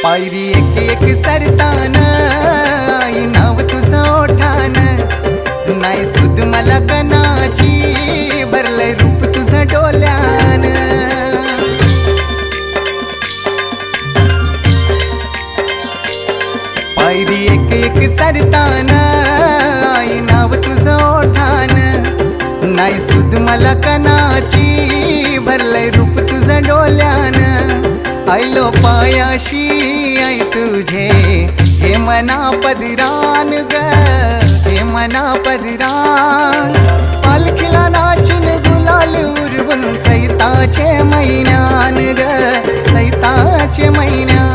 पायरी एक एक चरतान आई नाव तुझं ओठान नाही सुद मला कनाची भरलंय रूप तुझं डोल्यान पायरी एक एक चरतान आई नाव तुझं ओठान नाही सुद मला कनाची भरलंय रूप तुझं डोल्यान आयलो पायाशी आई तुझे हे मना पदरान ग हे मना पदरान पालखीला नाचून गुलाल उरवून चैताचे महिन्यान ग चैताचे महिन्यान